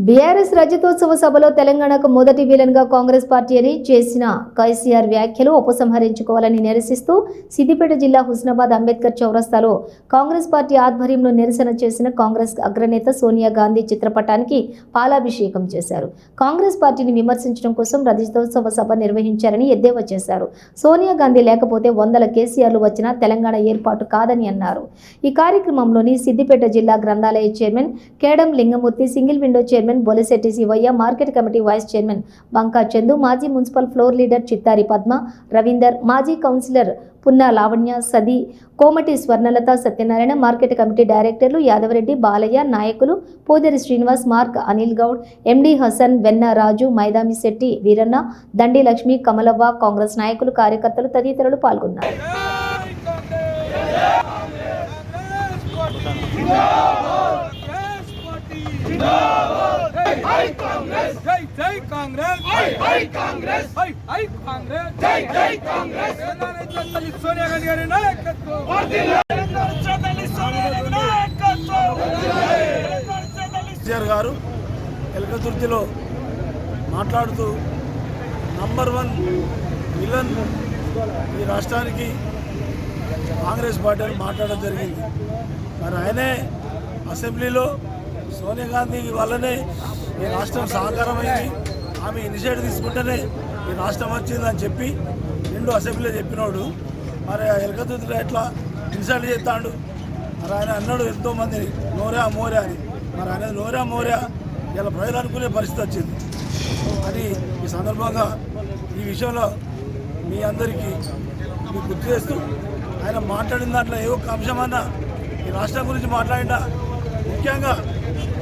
BRS రజతోత్సవ సభలో తెలంగాణకు మొదటి విలన్గా కాంగ్రెస్ పార్టీ అని చేసిన కేసీఆర్ వ్యాఖ్యలు ఉపసంహరించుకోవాలని నిరసిస్తూ సిద్దిపేట జిల్లా హుస్నాబాద్ అంబేద్కర్ చౌరస్తాలో కాంగ్రెస్ పార్టీ ఆధ్వర్యంలో నిరసన చేసిన కాంగ్రెస్ అగ్రనేత సోనియా గాంధీ చిత్రపటానికి పాలాభిషేకం చేశారు. కాంగ్రెస్ పార్టీని విమర్శించడం కోసం రజతోత్సవ సభ నిర్వహించారని ఎద్దేవా చేశారు. సోనియా గాంధీ లేకపోతే వందల కేసీఆర్లు వచ్చినా తెలంగాణ ఏర్పాటు కాదని అన్నారు. ఈ కార్యక్రమంలోని సిద్దిపేట జిల్లా గ్రంథాలయ chairman Kedam Lingamurthy, single window chairman Bolisetti Shivaiah, market committee vice chairman Banka Chandu, మాజీ municipal floor leader Chittari Padma, Ravinder, మాజీ councillor Punna Lavanya, Sadi, Komati Swarnalatha, Satyanarayana, market committee డైరెక్టర్లు యాదవరెడ్డి, బాలయ్య, నాయకులు పోదరి శ్రీనివాస్, మార్క్ అనిల్ గౌడ్, ఎండి హసన్, వెన్న రాజు, మైదామి శెట్టి, వీరన్న, దండి లక్ష్మి, కమలవ్వ, కాంగ్రెస్ నాయకులు, కార్యకర్తలు తదితరులు పాల్గొన్నారు. Jai Congress, Jai Congress, Jai Congress, Jai Congress, Jai Congress. Sonia Gandhi garu nayakatvam. KCR గారు ఎలకతుర్తిలో మాట్లాడుతూ నంబర్ 1 విలన్ ఈ రాష్ట్రానికి కాంగ్రెస్ పార్టీ అని మాట్లాడడం జరిగింది. మరి ఆయనే అసెంబ్లీలో సోనియా గాంధీ వల్లనే ఈ రాష్ట్రం సహకారమైంది, ఆమె ఇనిషియేటివ్ తీసుకుంటేనే ఈ రాష్ట్రం వచ్చిందని చెప్పి 2 అసెంబ్లీలో చెప్పినోడు మరి ఎలకతుర్తిలో ఎట్లా ఇన్సల్ట్ చేస్తాడు. మరి ఆయన అన్నాడు ఎంతోమందిని నోరా మోరా అని. మరి ఆయన నోరా మోరా ఇలా ప్రజలు అనుకునే పరిస్థితి వచ్చింది అని ఈ సందర్భంగా ఈ విషయంలో మీ అందరికీ మీకు గుర్తు చేస్తూ ఆయన మాట్లాడిన దాంట్లో ఏ ఒక్క అంశమన్నా ఈ రాష్ట్రం గురించి మాట్లాడినా, ముఖ్యంగా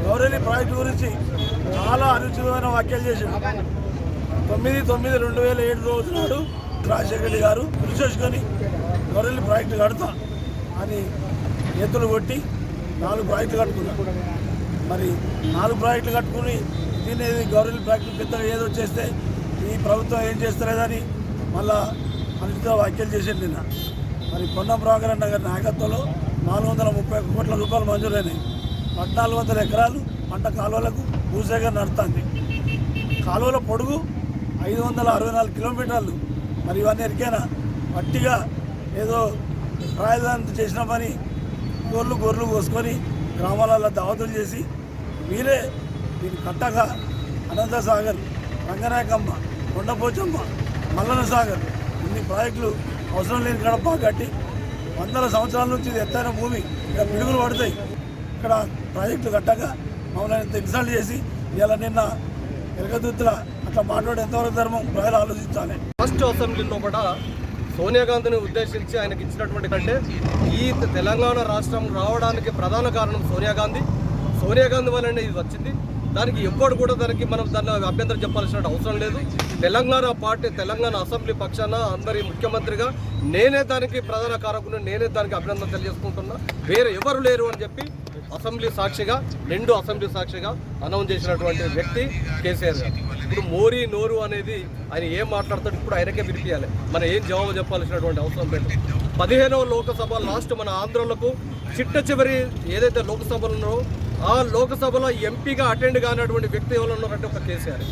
గౌరవలి ప్రాజెక్టు గురించి చాలా అనుచితమైన వ్యాఖ్యలు చేశాడు. 9/9/2007 రోజు నాడు రాజశేఖర రెడ్డి గారు కృషి గౌరవలి ప్రాజెక్టు కడతా అని చేతులు కొట్టి 4 ప్రాజెక్టులు కట్టుకున్నాడు. మరి 4 ప్రాజెక్టులు కట్టుకుని దీన్ని గౌరవలి ప్రాజెక్టు పెద్దగా ఏదో చేస్తే ఈ ప్రభుత్వం ఏం చేస్తలేదని మళ్ళా అనుచిత వ్యాఖ్యలు చేశాడు నిన్న. మరి పొన్నం ప్రభాకర్ గారి నాయకత్వంలో 431 కోట్ల రూపాయలు మంజూరైనాయి. 1400 ఎకరాలు పంట కాలువలకు భూసేకరణ నడుస్తుంది. కాలువల పొడుగు 564 కిలోమీటర్లు. మరి ఇవన్నీ ఎరికైనా పట్టిగా ఏదో రాజధాని చేసిన పని గొర్రెలు కోసుకొని గ్రామాలలో దావతులు చేసి వీరే దీన్ని కట్టగా అనంత సాగర్, రంగనాయకమ్మ, కొండపోచమ్మ, మల్లన సాగర్ ఇన్ని ప్రాజెక్టులు అవసరం లేని కడప కట్టి వందల సంవత్సరాల నుంచి ఇది ఎత్తైన భూమి ఇక్కడ పిడుగులు పడతాయి. ఇక్కడ ప్రాజెక్టులు కట్టగా మమ్మల్ని ఇన్సల్ట్ చేసి ఇలా నిన్న ఎలకతుర్తిలో అట్లా మాట్లాడే ఎంతవరకు ధర్మం ప్రజలు ఆలోచించాలి. ఫస్ట్ అసెంబ్లీలో కూడా సోనియా గాంధీని ఉద్దేశించి ఆయనకి ఇచ్చినటువంటి కంటే ఈ తెలంగాణ రాష్ట్రం రావడానికి ప్రధాన కారణం సోనియా గాంధీ వల్లనే ఇది వచ్చింది. దానికి ఎవ్వడు కూడా మనం దాన్ని అభ్యంతరం చెప్పాల్సిన అవసరం లేదు. తెలంగాణ అసెంబ్లీ పక్షాన అందరి ముఖ్యమంత్రిగా నేనే దానికి ప్రధాన కారకుని, నేనే దానికి అభినందన తెలియజేసుకుంటున్నా. వేరే ఎవరు లేరు అని చెప్పి అసెంబ్లీ సాక్షిగా 2 అసెంబ్లీ సాక్షిగా అనౌన్స్ చేసినటువంటి వ్యక్తి కేసీఆర్ గారు. ఇప్పుడు మోరీ నోరు అనేది ఆయన ఏం మాట్లాడతాడు ఇప్పుడు ఆయనకే వినిపించాలి. మనం ఏం జవాబు చెప్పాల్సినటువంటి అవసరం లేదు. 15వ లోకసభ లాస్ట్ మన ఆంధ్రలకు చిట్ట చివరి ఏదైతే లోకసభలు ఉన్నారో ఆ లోకసభలో ఎంపీగా అటెండ్ కానటువంటి వ్యక్తి ఎవరు ఉన్నారంటే ఒక కేసీఆర్.